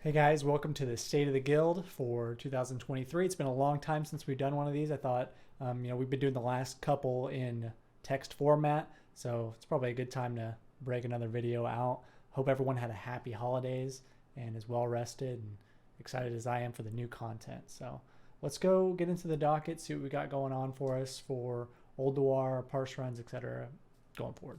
Hey guys, welcome to the State of the Guild for 2023. It's been a long time since we've done one of these. I thought, we've been doing the last couple in text format, so it's probably a good time to break another video out. Hope everyone had a happy holidays and is well rested and excited as I am for the new content. So let's go get into the docket, see what we got going on for us for Ulduar, parse runs, etc. going forward.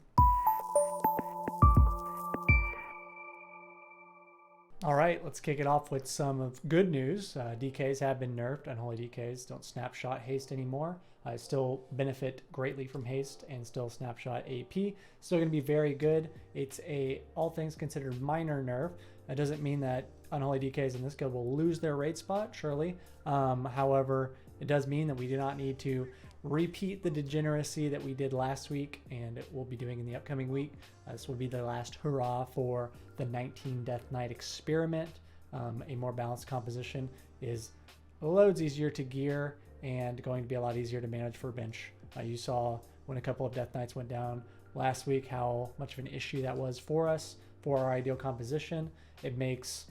All right, let's kick it off with some of good news. DKs have been nerfed. Unholy DKs don't snapshot haste anymore. Still benefit greatly from haste and still snapshot AP. Still going to be very good. It's a all things considered minor nerf. That doesn't mean that unholy DKs in this guild will lose their raid spot, surely. However, it does mean that we do not need to repeat the degeneracy that we did last week and it will be doing in the upcoming week. This will be the last hurrah for the 19 Death Knight experiment. A more balanced composition is loads easier to gear and going to be a lot easier to manage for bench. You saw when a couple of Death Knights went down last week how much of an issue that was for us for our ideal composition. It makes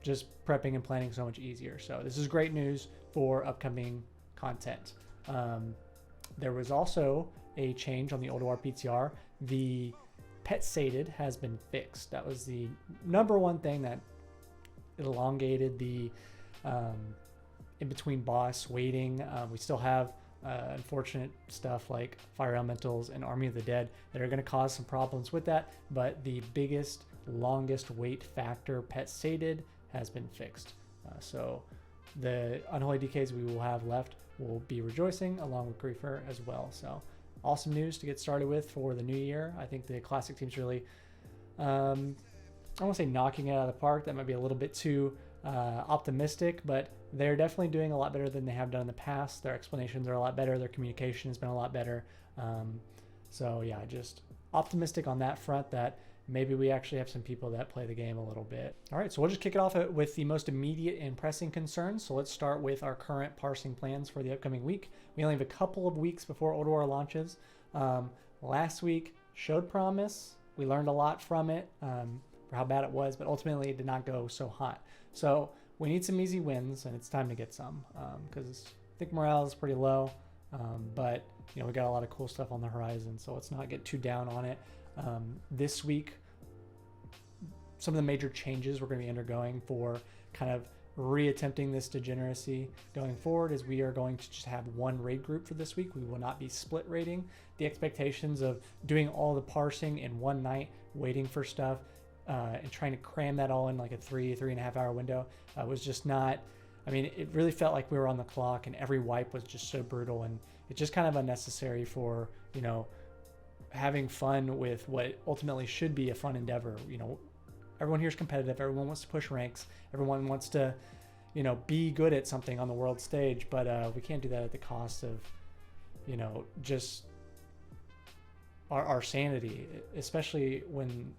just prepping and planning so much easier. So this is great news for upcoming content. There was also a change on the Ulduar PTR. The pet sated has been fixed. That was the number one thing that elongated the in between boss waiting. We still have unfortunate stuff like fire elementals and army of the dead that are going to cause some problems with that, but the biggest longest wait factor pet sated has been fixed. So the unholy DKs we will have left will be rejoicing along with Griefer as well. So awesome news to get started with for the new year. I think the classic team's really, I don't want to say knocking it out of the park. That might be a little bit too optimistic, but they're definitely doing a lot better than they have done in the past. Their explanations are a lot better. Their communication has been a lot better. So yeah, just optimistic on that front that maybe we actually have some people that play the game a little bit. All right, so we'll just kick it off with the most immediate and pressing concerns. So let's start with our current parsing plans for the upcoming week. We only have a couple of weeks before Ulduar launches. Last week showed promise. We learned a lot from it for how bad it was, but ultimately it did not go so hot. So we need some easy wins, and it's time to get some because I think morale is pretty low, but we got a lot of cool stuff on the horizon, so let's not get too down on it. This week, some of the major changes we're going to be undergoing for kind of reattempting this degeneracy going forward is we are going to just have one raid group for this week. We will not be split raiding. The expectations of doing all the parsing in one night, waiting for stuff, and trying to cram that all in like a 3.5 hour window was just not, it really felt like we were on the clock and every wipe was just so brutal, and it's just kind of unnecessary for, having fun with what ultimately should be a fun endeavor. Everyone here is competitive. Everyone wants to push ranks. Everyone wants to, be good at something on the world stage, but we can't do that at the cost of, just our sanity, especially when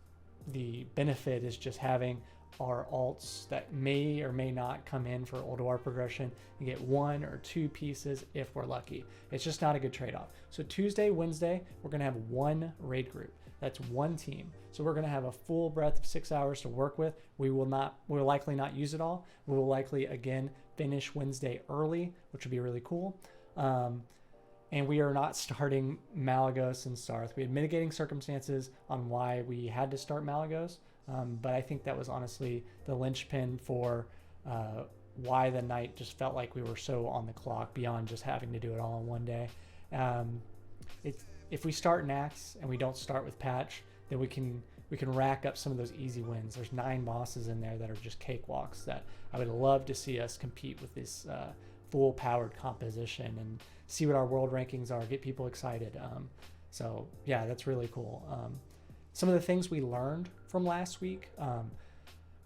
the benefit is just having our alts that may or may not come in for Ulduar progression and get 1 or 2 pieces if we're lucky. It's just not a good trade-off. So Tuesday, Wednesday, we're going to have one raid group. That's one team. So we're going to have a full breadth of 6 hours to work with. We'll likely not use it all. We will likely again finish Wednesday early, which would be really cool. And we are not starting Malagos and Sarth. We had mitigating circumstances on why we had to start Malagos. But I think that was honestly the linchpin for why the night just felt like we were so on the clock beyond just having to do it all in one day. If we start Nax and we don't start with Patch, then we can rack up some of those easy wins. There's 9 bosses in there that are just cakewalks that I would love to see us compete with this full powered composition and see what our world rankings are, get people excited. So yeah, that's really cool. Some of the things we learned from last week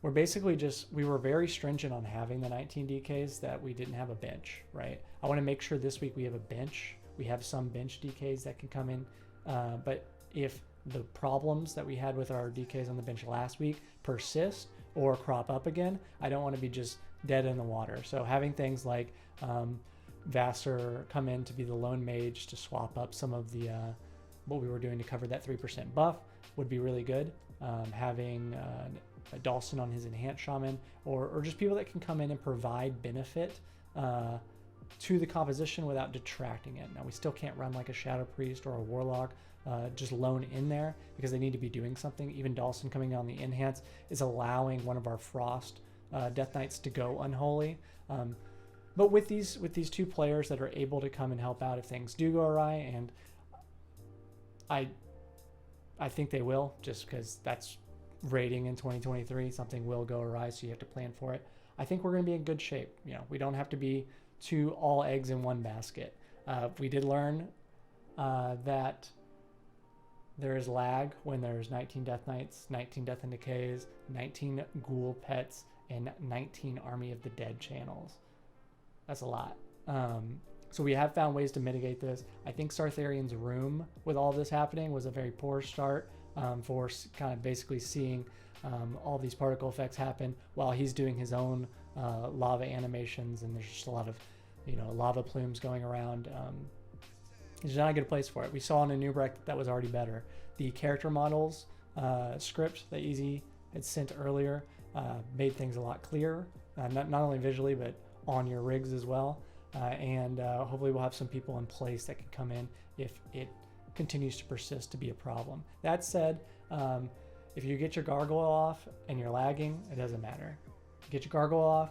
were basically we were very stringent on having the 19 DKs that we didn't have a bench, right? I want to make sure this week we have a bench. We have some bench DKs that can come in. But if the problems that we had with our DKs on the bench last week persist or crop up again, I don't want to be just dead in the water. So having things like Vassar come in to be the lone mage to swap up some of the what we were doing to cover that 3% buff would be really good. Having Dawson on his Enhanced Shaman, or just people that can come in and provide benefit to the composition without detracting it. Now, we still can't run like a Shadow Priest or a Warlock just lone in there because they need to be doing something. Even Dawson coming on the Enhance is allowing one of our Frost Death Knights to go unholy. But with these two players that are able to come and help out if things do go awry, and I think they will, just because that's raiding in 2023. Something will go awry, so you have to plan for it. I think we're going to be in good shape. You know, we don't have to be all eggs in one basket. We did learn that there is lag when there's 19 Death Knights, 19 Death and Decays, 19 Ghoul Pets, and 19 Army of the Dead channels. That's a lot. So we have found ways to mitigate this. I think Sartharian's room with all this happening was a very poor start for kind of basically seeing all these particle effects happen while he's doing his own lava animations, and there's just a lot of, you know, lava plumes going around. It's not a good place for it. We saw in a new rec that was already better. The character models script that Easy had sent earlier made things a lot clearer, not only visually but on your rigs as well. And hopefully we'll have some people in place that can come in if it continues to persist to be a problem. That said, if you get your gargoyle off and you're lagging, it doesn't matter. Get your gargoyle off,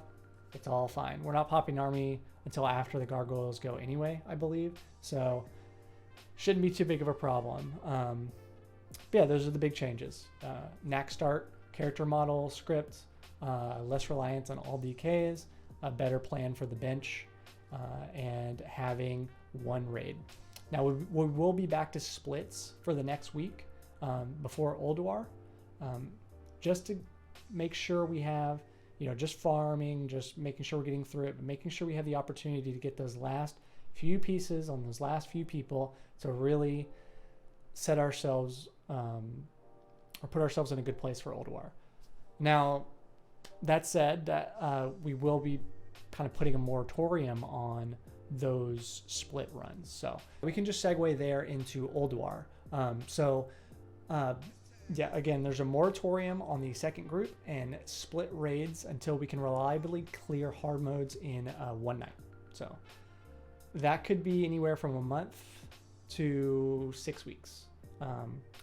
it's all fine. We're not popping army until after the gargoyles go anyway, I believe. So shouldn't be too big of a problem. But yeah, those are the big changes. Knack start, character model, script, less reliance on all DKs, a better plan for the bench, and having one raid. Now we will be back to splits for the next week before Ulduar, just to make sure we have, you know, just farming, just making sure we're getting through it, but making sure we have the opportunity to get those last few pieces on those last few people to really set ourselves or put ourselves in a good place for Ulduar. Now, that said, that we will be kind of putting a moratorium on those split runs. So we can just segue there into Ulduar. Yeah, again, there's a moratorium on the second group and split raids until we can reliably clear hard modes in one night. So that could be anywhere from a month to 6 weeks.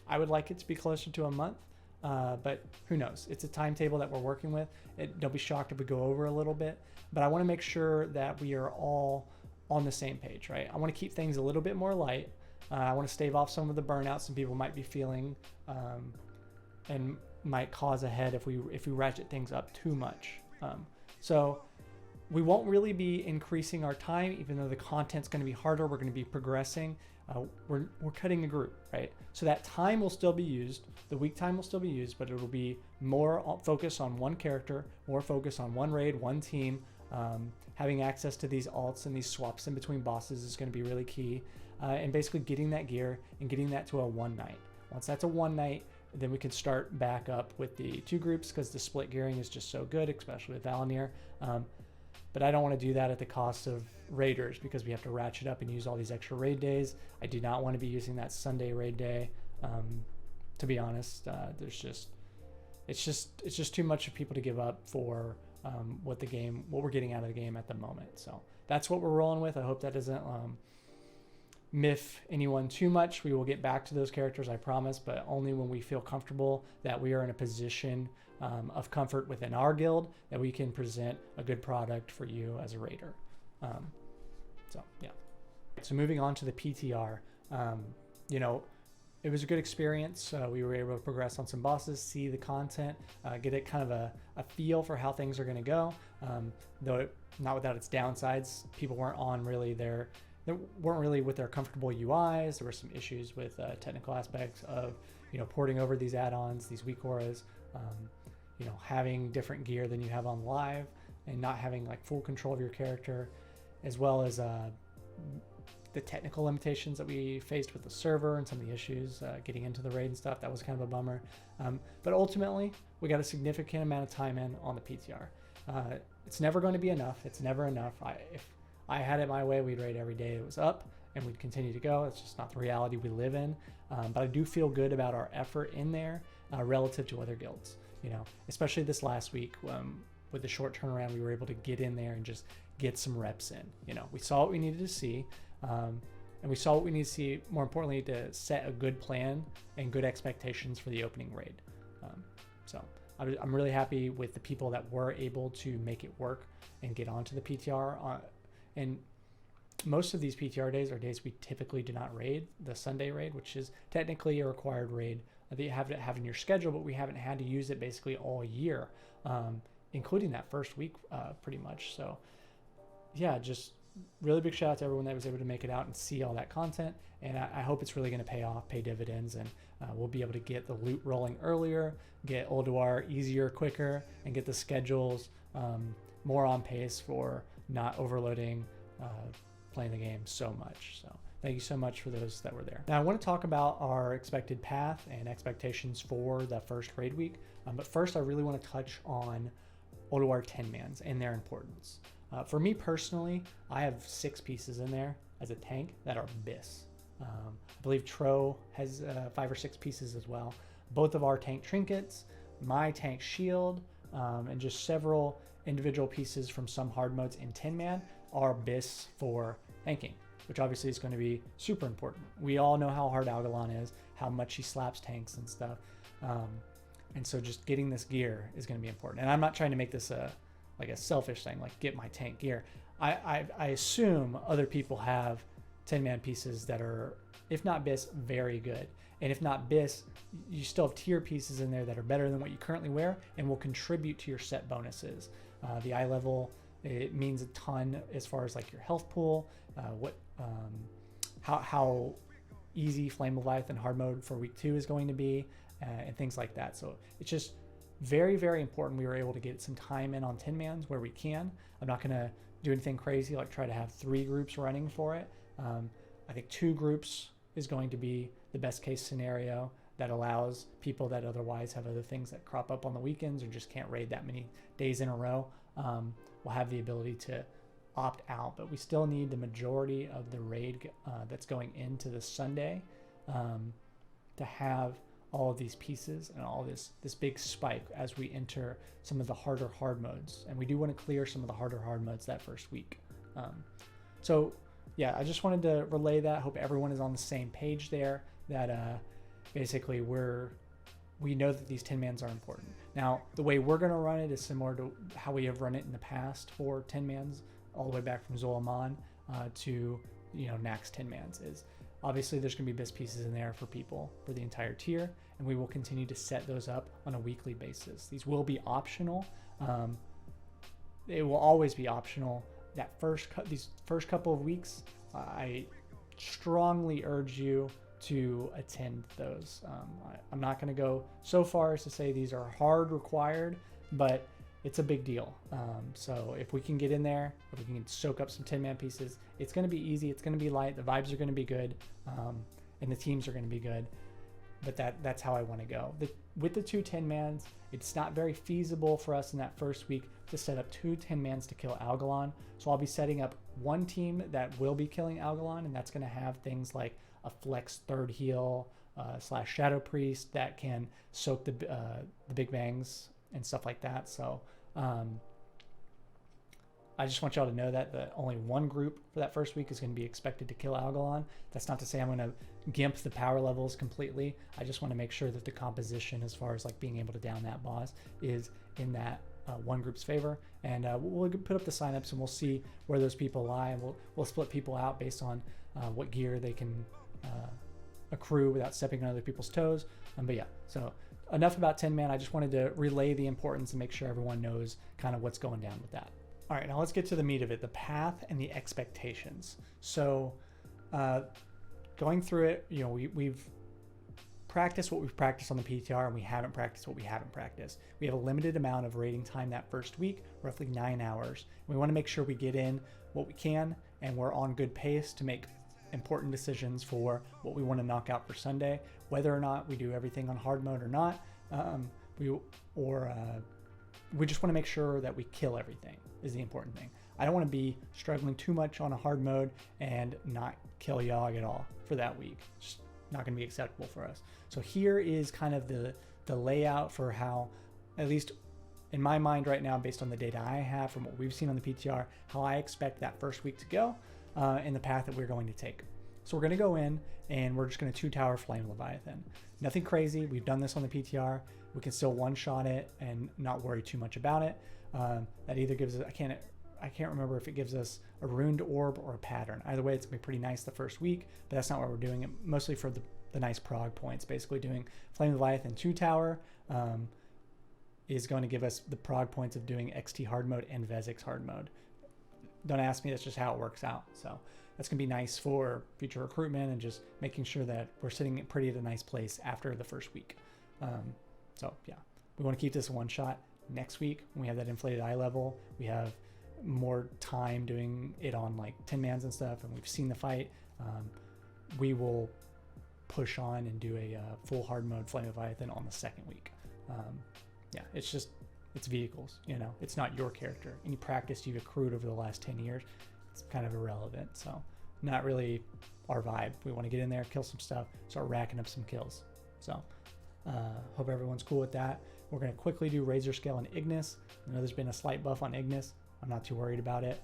I would like it to be closer to a month, but who knows? It's a timetable that we're working with. Don't be shocked if we go over a little bit, but I want to make sure that we are all on the same page, right? I want to keep things a little bit more light. I want to stave off some of the burnouts some people might be feeling, and might cause a head if we ratchet things up too much. So we won't really be increasing our time, even though the content's going to be harder. We're going to be progressing. We're cutting a group, right? So that time will still be used. The week time will still be used, but it will be more focus on one character, more focus on one raid, one team. Having access to these alts and these swaps in between bosses is going to be really key. And basically getting that gear and getting that to a one night. Once that's a one night, then we can start back up with the two groups, because the split gearing is just so good, especially with Valinir. But I don't want to do that at the cost of raiders, because we have to ratchet up and use all these extra raid days. I do not want to be using that Sunday raid day. To be honest, it's just too much of people to give up for what we're getting out of the game at the moment. So that's what we're rolling with. I hope that doesn't miff anyone too much. We will get back to those characters, I promise, but only when we feel comfortable that we are in a position of comfort within our guild that we can present a good product for you as a raider. So yeah. So moving on to the PTR, you know, it was a good experience. We were able to progress on some bosses, see the content, get a kind of a feel for how things are going to go. Though not without its downsides. People weren't weren't really with their comfortable UIs. There were some issues with technical aspects of, you know, porting over these add-ons, these weak auras, you know, having different gear than you have on live, and not having like full control of your character, as well as the technical limitations that we faced with the server and some of the issues getting into the raid and stuff. That was kind of a bummer. But ultimately, we got a significant amount of time in on the PTR. It's never going to be enough. It's never enough. If I had it my way, we'd raid every day it was up, and we'd continue to go. It's just not the reality we live in. But I do feel good about our effort in there relative to other guilds. you know, especially this last week with the short turnaround, we were able to get in there and just get some reps in. You know, we saw what we needed to see, and we saw what we need to see, more importantly, to set a good plan and good expectations for the opening raid. So I'm really happy with the people that were able to make it work and get onto the PTR. And most of these PTR days are days we typically do not raid. The Sunday raid, which is technically a required raid that you have to have in your schedule, but we haven't had to use it basically all year, including that first week pretty much. So yeah, just really big shout out to everyone that was able to make it out and see all that content. And I hope it's really going to pay off, pay dividends, and we'll be able to get the loot rolling earlier, get Ulduar easier, quicker, and get the schedules more on pace for not overloading playing the game so much. So thank you so much for those that were there. Now I want to talk about our expected path and expectations for the first raid week. But first I really want to touch on Ulduar 10-mans and their importance. For me personally, I have 6 pieces in there as a tank that are BIS. I believe Tro has 5 or 6 pieces as well. Both of our tank trinkets, my tank shield, and just several individual pieces from some hard modes in 10-man are BIS for tanking, which obviously is going to be super important. We all know how hard Algalon is, how much he slaps tanks and stuff. And so just getting this gear is going to be important. And I'm not trying to make this like a selfish thing, like get my tank gear. I assume other people have 10-man pieces that are, if not BIS, very good. And if not BIS, you still have tier pieces in there that are better than what you currently wear and will contribute to your set bonuses. The eye level, it means a ton as far as like your health pool, how easy Flame Leviathan hard mode for week 2 is going to be, and things like that. So it's just very, very important we were able to get some time in on 10-mans where we can. I'm not going to do anything crazy like try to have 3 groups running for it. I think 2 groups is going to be the best case scenario that allows people that otherwise have other things that crop up on the weekends or just can't raid that many days in a row, will have the ability to opt out. But we still need the majority of the raid that's going into the Sunday to have all of these pieces and all this big spike as we enter some of the harder hard modes. And we do want to clear some of the harder hard modes that first week. So yeah, I just wanted to relay that. Hope everyone is on the same page there, that basically we know that these 10-mans are important. Now, the way we're going to run it is similar to how we have run it in the past for 10-mans, all the way back from Zolaman to, you know, Nax 10-mans. Is obviously there's going to be BIS pieces in there for people for the entire tier, and we will continue to set those up on a weekly basis. These will be optional. It will always be optional. These first couple of weeks, I strongly urge you to attend those. I'm not going to go so far as to say these are hard required, but it's a big deal. So if we can get in there, if we can soak up some 10-man pieces, it's going to be easy. It's going to be light. The vibes are going to be good, and the teams are going to be good. But that's how I want to go. With the 2 10-mans, it's not very feasible for us in that first week to set up 2 10-mans to kill Algalon. So I'll be setting up one team that will be killing Algalon, and that's going to have things like a flex 3rd heal / Shadow Priest that can soak the big bangs and stuff like that. So I just want y'all to know that only one group for that first week is going to be expected to kill Algalon. That's not to say I'm going to gimp the power levels completely. I just want to make sure that the composition as far as like being able to down that boss is in that one group's favor. And we'll put up the signups and we'll see where those people lie, and we'll split people out based on what gear they can accrue without stepping on other people's toes. But yeah, so enough about 10-man. I just wanted to relay the importance and make sure everyone knows kind of what's going down with that. All right, now let's get to the meat of it, the path and the expectations. So going through it, you know, we've practiced what we've practiced on the PTR, and we haven't practiced what we haven't practiced. We have a limited amount of raiding time that first week, roughly 9 hours. We want to make sure we get in what we can, and we're on good pace to make important decisions for what we want to knock out for Sunday, whether or not we do everything on hard mode or not. We just want to make sure that we kill everything is the important thing. I don't want to be struggling too much on a hard mode and not kill Yogg at all for that week. It's just not going to be acceptable for us. So here is kind of the layout for how at least in my mind right now, based on the data I have from what we've seen on the PTR, how I expect that first week to go and the path that we're going to take. So we're going to go in and we're just going to 2-tower Flame Leviathan. Nothing crazy. We've done this on the PTR. We can still one-shot it and not worry too much about it. That either gives us, I can't remember if it gives us a ruined orb or a pattern. Either way, it's going to be pretty nice the first week, but that's not what we're doing it, mostly for the nice prog points. Basically doing Flame Leviathan 2-tower is going to give us the prog points of doing XT hard mode and Vezix hard mode. Don't ask me, that's just how it works out. So that's going to be nice for future recruitment and just making sure that we're sitting pretty at a nice place after the first week. So yeah, we want to keep this one shot. Next week, when we have that inflated eye level, we have more time doing it on like 10 mans and stuff, and we've seen the fight. We will push on and do a full hard mode Flame Leviathan on the second week. Yeah, it's vehicles, you know, it's not your character. Any practice you've accrued over the last 10 years, it's kind of irrelevant. So not really our vibe. We want to get in there, kill some stuff, start racking up some kills. So hope everyone's cool with that. We're going to quickly do Razor Scale and Ignis. I know there's been a slight buff on Ignis. I'm not too worried about it.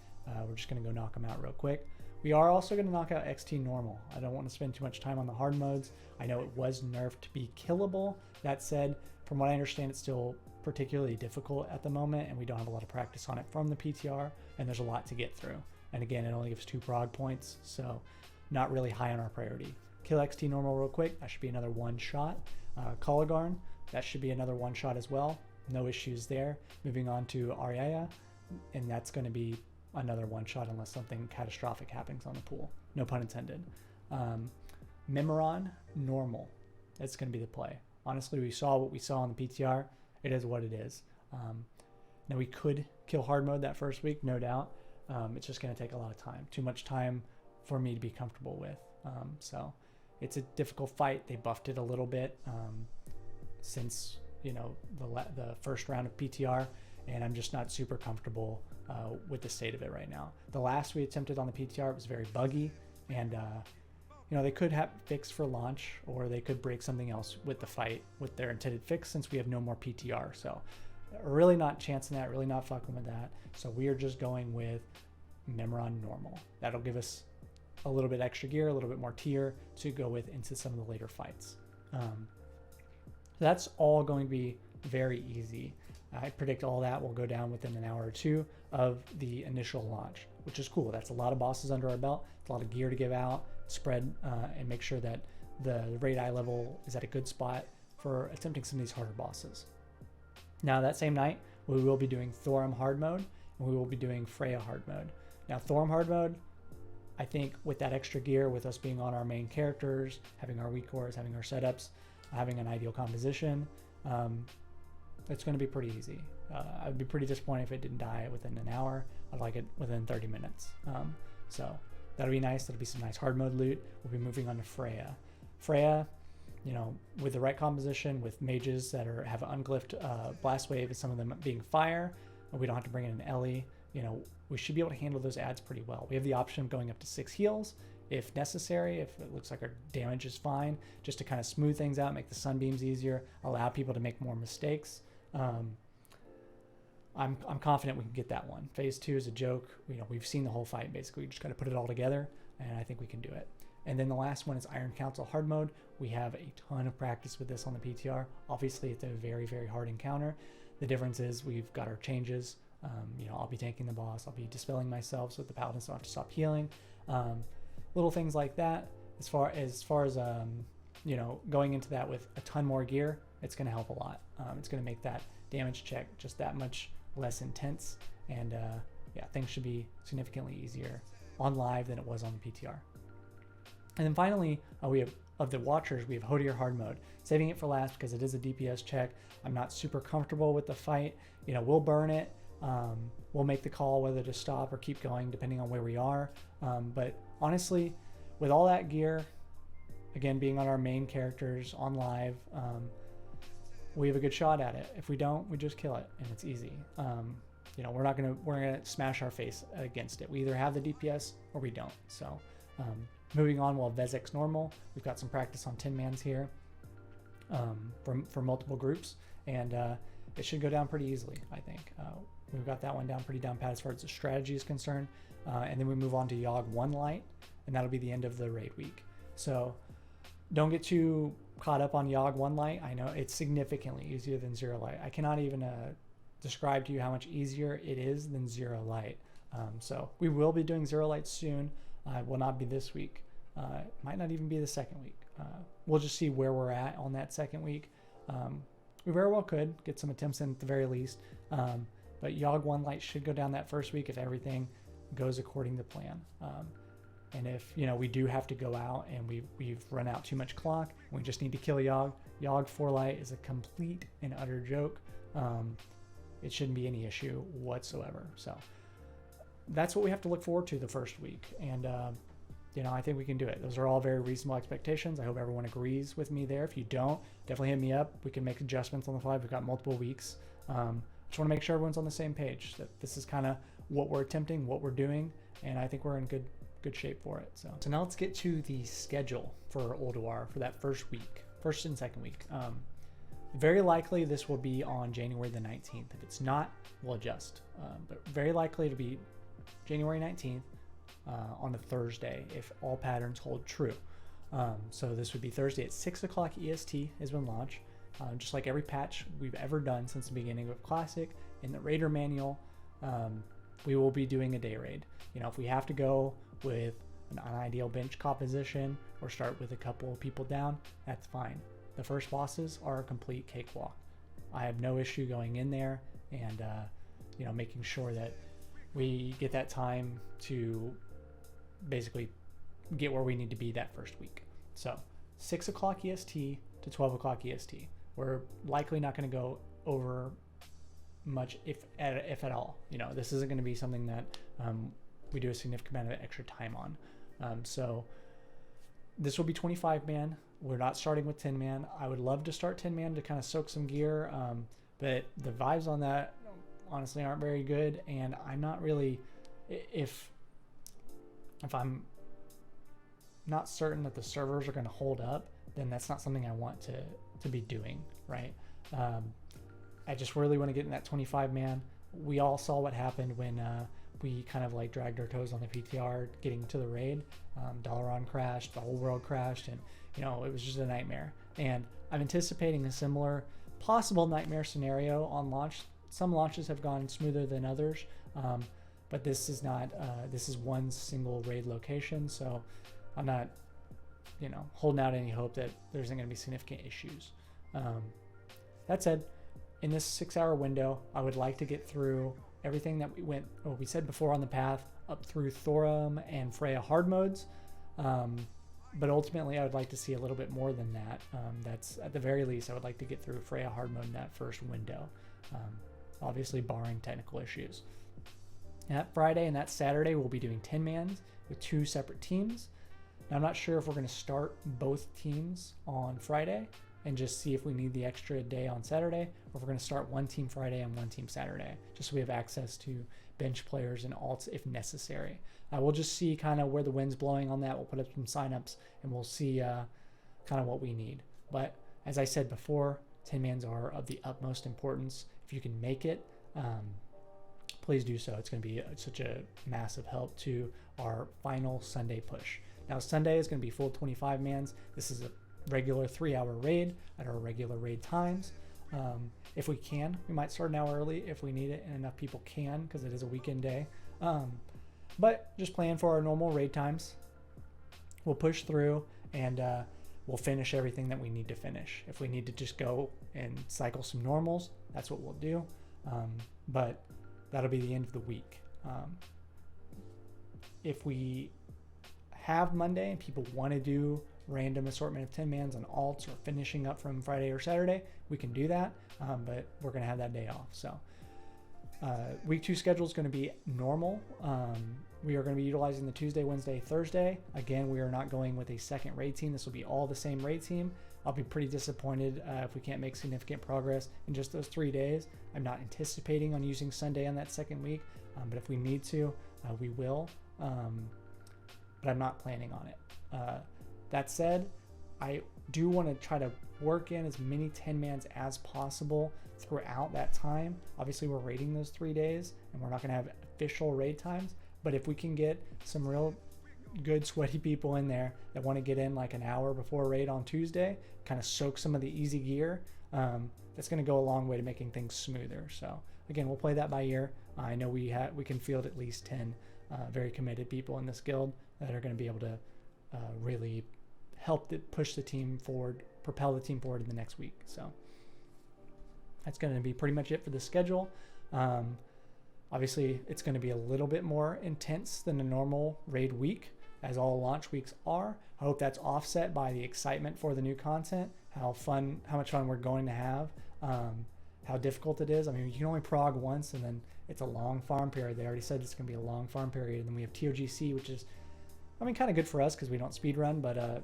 We're just going to go knock them out real quick. We are also going to knock out XT normal. I don't want to spend too much time on the hard modes. I know it was nerfed to be killable. That said, from what I understand, it's still particularly difficult at the moment, and we don't have a lot of practice on it from the PTR, and there's a lot to get through. And again, it only gives 2 prog points, so not really high on our priority. Kill XT normal real quick. That should be another one shot. Kalagarn, that should be another one shot as well. No issues there. Moving on to Ariaya, and that's going to be another one shot unless something catastrophic happens on the pool. No pun intended. Memoron, normal. That's going to be the play. Honestly, we saw what we saw on the PTR. It is what it is. Now we could kill hard mode that first week, no doubt. It's just going to take a lot of time. Too much time for me to be comfortable with. So it's a difficult fight. They buffed it a little bit since, you know, the first round of PTR, and I'm just not super comfortable with the state of it right now. The last we attempted on the PTR was very buggy, and you know, they could have fixed for launch, or they could break something else with the fight with their intended fix, since we have no more PTR. So really not chancing that, really not fucking with that. So we are just going with Memoron normal. That'll give us a little bit extra gear, a little bit more tier to go with into some of the later fights. That's all going to be very easy. I predict all that will go down within an hour or two of the initial launch, which is cool. That's a lot of bosses under our belt. It's a lot of gear to give out, spread, and make sure that the raid eye level is at a good spot for attempting some of these harder bosses. Now, that same night, we will be doing Thorum hard mode, and we will be doing Freya hard mode. Now, Thorum hard mode, I think with that extra gear, with us being on our main characters, having our weak cores, having our setups, having an ideal composition, it's going to be pretty easy. I'd be pretty disappointed if it didn't die within an hour. I'd like it within 30 minutes. So that'll be nice. That'll be some nice hard mode loot. We'll be moving on to Freya. Freya, you know, with the right composition, with mages that have unglyphed blast wave, and some of them being fire, and we don't have to bring in an Ellie, you know, we should be able to handle those adds pretty well. We have the option of going up to 6 heals if necessary, if it looks like our damage is fine, just to kind of smooth things out, make the sunbeams easier, allow people to make more mistakes. I'm confident we can get that one. Phase 2 is a joke. You know, we've seen the whole fight. Basically, we just got to put it all together, and I think we can do it. And then the last one is Iron Council hard mode. We have a ton of practice with this on the PTR. Obviously, it's a very, very hard encounter. The difference is we've got our changes. You know, I'll be tanking the boss. I'll be dispelling myself so that the paladins don't have to stop healing. Little things like that. As far as you know, going into that with a ton more gear, it's going to help a lot. It's going to make that damage check just that much less intense, and yeah, things should be significantly easier on live than it was on the PTR. And then finally, we have, of the Watchers, we have Hodier hard mode. Saving it for last because it is a DPS check. I'm not super comfortable with the fight. You know, we'll burn it. We'll make the call whether to stop or keep going depending on where we are. But honestly, with all that gear, again, being on our main characters on live, we have a good shot at it. If we don't, we just kill it, and it's easy. You know, we're gonna smash our face against it. We either have the DPS or we don't. So moving on, we'll have Vezix normal. We've got some practice on 10 mans here for multiple groups, and it should go down pretty easily, I think. We've got that one down pretty down pat as far as the strategy is concerned. And then we move on to Yogg 1 Light, and that'll be the end of the raid week. So don't get too caught up on Yogg 1 Light. I know it's significantly easier than 0 Light. I cannot even describe to you how much easier it is than 0 Light. So we will be doing 0 Light soon. It will not be this week. It might not even be the second week. We'll just see where we're at on that second week. We very well could get some attempts in at the very least. But Yogg 1 Light should go down that first week if everything goes according to plan. And if we do have to go out and we've run out too much clock, and we just need to kill Yogg 4 Light is a complete and utter joke. It shouldn't be any issue whatsoever. So that's what we have to look forward to the first week. And I think we can do it. Those are all very reasonable expectations. I hope everyone agrees with me there. If you don't, definitely hit me up. We can make adjustments on the fly. We've got multiple weeks. Just want to make sure everyone's on the same page, that this is kind of what we're attempting, what we're doing, and I think we're in good shape for it. So now let's get to the schedule for Ulduar for that first and second week. Very likely this will be on January the 19th. If it's not, we'll adjust. But very likely to be January 19th on a Thursday if all patterns hold true. So this would be Thursday at 6 o'clock EST is when launch. Just like every patch we've ever done since the beginning of Classic, in the Raider manual, we will be doing a day raid. If we have to go with an unideal bench composition or start with a couple of people down, that's fine. The first bosses are a complete cakewalk. I have no issue going in there and making sure that we get that time to basically get where we need to be that first week. So 6 o'clock EST to 12 o'clock EST. We're likely not going to go over much, if at all. This isn't going to be something that we do a significant amount of extra time on. So this will be 25 man. We're not starting with 10 man. I would love to start 10 man to kind of soak some gear, but the vibes on that honestly aren't very good, and I'm not really, if I'm not certain that the servers are going to hold up, then that's not something I want to be doing, right? I just really want to get in that 25 man. We all saw what happened when we kind of like dragged our toes on the PTR getting to the raid. Dalaran crashed, the whole world crashed, and it was just a nightmare. And I'm anticipating a similar possible nightmare scenario on launch. Some launches have gone smoother than others, but this is not. This is one single raid location, so I'm not holding out any hope that there isn't going to be significant issues. That said, in this 6-hour window, I would like to get through everything that we said before on the path, up through Thorum and Freya hard modes. But ultimately, I would like to see a little bit more than that. That's at the very least, I would like to get through Freya hard mode in that first window, obviously barring technical issues. That Friday and that Saturday, we'll be doing 10 mans with 2 separate teams. Now, I'm not sure if we're going to start both teams on Friday and just see if we need the extra day on Saturday, or if we're going to start one team Friday and one team Saturday, just so we have access to bench players and alts if necessary. We'll just see kind of where the wind's blowing on that. We'll put up some signups and we'll see kind of what we need. But as I said before, 10 mans are of the utmost importance. If you can make it, please do so. It's going to be such a massive help to our final Sunday push. Now, Sunday is going to be full 25 mans. This is a regular 3-hour raid at our regular raid times. If we can, we might start an hour early if we need it and enough people can, because it is a weekend day. But just plan for our normal raid times. We'll push through and we'll finish everything that we need to finish. If we need to just go and cycle some normals, that's what we'll do. But that'll be the end of the week. If we have Monday and people want to do random assortment of 10 mans on alts or finishing up from Friday or Saturday, we can do that, but we're going to have that day off. So week 2 schedule is going to be normal. We are going to be utilizing the Tuesday, Wednesday, Thursday. Again, we are not going with a second raid team. This will be all the same raid team. I'll be pretty disappointed if we can't make significant progress in just those 3 days. I'm not anticipating on using Sunday on that second week, but if we need to, we will. But I'm not planning on it. That said, I do want to try to work in as many 10 mans as possible throughout that time. Obviously we're raiding those 3 days and we're not going to have official raid times, but if we can get some real good sweaty people in there that want to get in like an hour before raid on Tuesday, kind of soak some of the easy gear, that's going to go a long way to making things smoother. So again, we'll play that by ear. I know we can field at least 10 very committed people in this guild that are going to be able to really help push the team forward, propel the team forward in the next week. So that's going to be pretty much it for the schedule. Obviously, it's going to be a little bit more intense than a normal raid week, as all launch weeks are. I hope that's offset by the excitement for the new content, how much fun we're going to have, how difficult it is. I mean, you can only prog once, and then it's a long farm period. They already said it's going to be a long farm period. And then we have TOGC, which is, I mean, kind of good for us because we don't speed run, but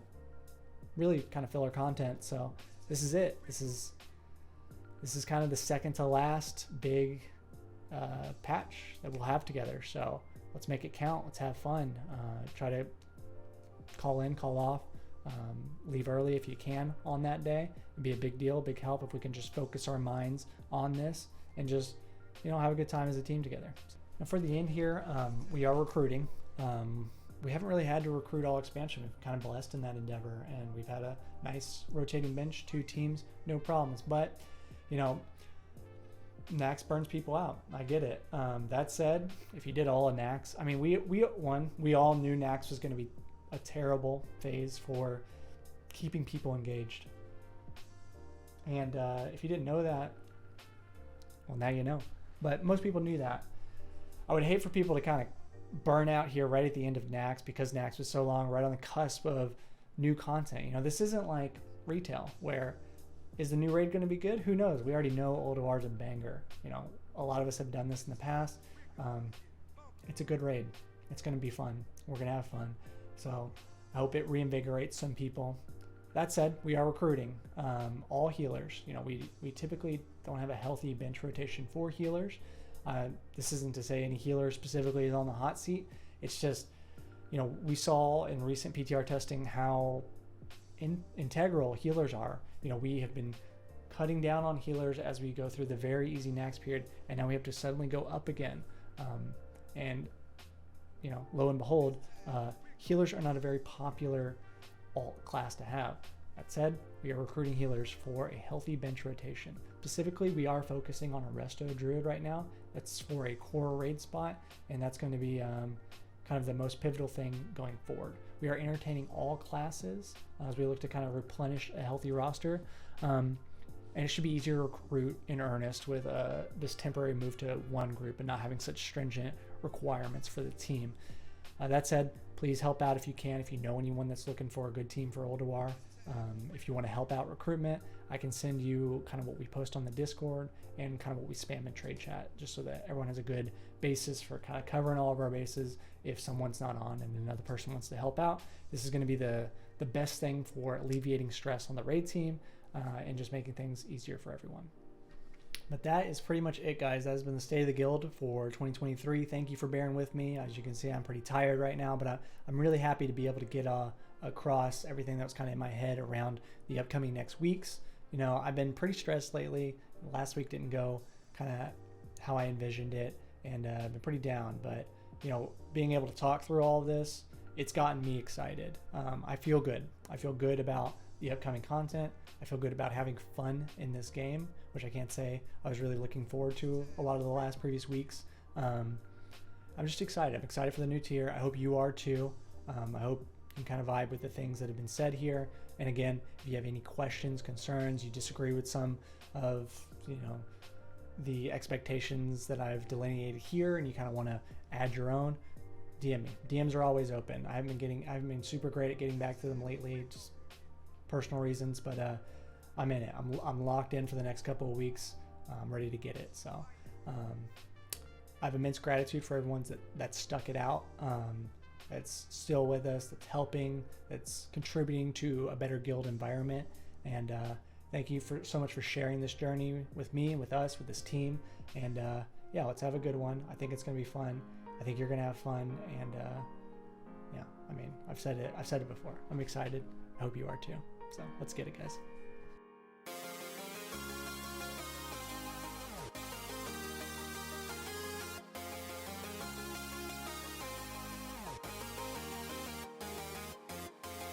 really kind of filler content. So this is it. This is kind of the second to last big patch that we'll have together. So let's make it count. Let's have fun. Try to call in, call off, leave early if you can on that day. It'd be a big deal, big help if we can just focus our minds on this and just, have a good time as a team together. Now for the end here, we are recruiting. We haven't really had to recruit all expansion. We've kind of blessed in that endeavor, and we've had a nice rotating bench, 2 teams, no problems. But, Nax burns people out. I get it. That said, if you did all of Nax, I mean, we all knew Nax was going to be a terrible phase for keeping people engaged. And if you didn't know that, well, now you know. But most people knew that. I would hate for people to kind of burn out here right at the end of Nax because Nax was so long, right on the cusp of new content. This isn't like retail where is the new raid going to be good? Who knows? We already know Ulduar's a banger. A lot of us have done this in the past. It's a good raid. It's going to be fun. We're going to have fun. So I hope it reinvigorates some people. That said, we are recruiting all healers. We typically don't have a healthy bench rotation for healers. This isn't to say any healer specifically is on the hot seat. It's just, we saw in recent PTR testing how integral healers are. We have been cutting down on healers as we go through the very easy Nax period, and now we have to suddenly go up again. And lo and behold, healers are not a very popular alt class to have. That said, we are recruiting healers for a healthy bench rotation. Specifically, we are focusing on a Resto Druid right now. That's for a core raid spot, and that's going to be kind of the most pivotal thing going forward. We are entertaining all classes as we look to kind of replenish a healthy roster. And it should be easier to recruit in earnest with this temporary move to one group and not having such stringent requirements for the team. That said, please help out if you can. If you know anyone that's looking for a good team for Ulduar, if you want to help out recruitment, I can send you kind of what we post on the Discord and kind of what we spam in trade chat, just so that everyone has a good basis for kind of covering all of our bases. If someone's not on and another person wants to help out, this is going to be the best thing for alleviating stress on the raid team and just making things easier for everyone. But that is pretty much it, guys. That has been the State of the Guild for 2023. Thank you for bearing with me. As you can see, I'm pretty tired right now, but I'm really happy to be able to get across everything that was kind of in my head around the upcoming next weeks. I've been pretty stressed lately. Last week didn't go kind of how I envisioned it, and I've been pretty down. But, being able to talk through all of this, it's gotten me excited. I feel good. I feel good about the upcoming content. I feel good about having fun in this game, which I can't say I was really looking forward to a lot of the previous weeks. I'm just excited. I'm excited for the new tier. I hope you are too. I hope you kind of vibe with the things that have been said here. And again, if you have any questions, concerns, you disagree with some of, the expectations that I've delineated here and you kind of want to add your own, DM me. DMs are always open. I haven't been super great at getting back to them lately, just personal reasons, but I'm in it. I'm locked in for the next couple of weeks. I'm ready to get it. So I have immense gratitude for everyone that's stuck it out, that's still with us, that's helping, that's contributing to a better guild environment. And thank you so much for sharing this journey with me and with us, with this team. And yeah, let's have a good one. I think it's going to be fun. I think you're going to have fun. And yeah, I mean, I've said it before. I'm excited. I hope you are too. So let's get it, guys.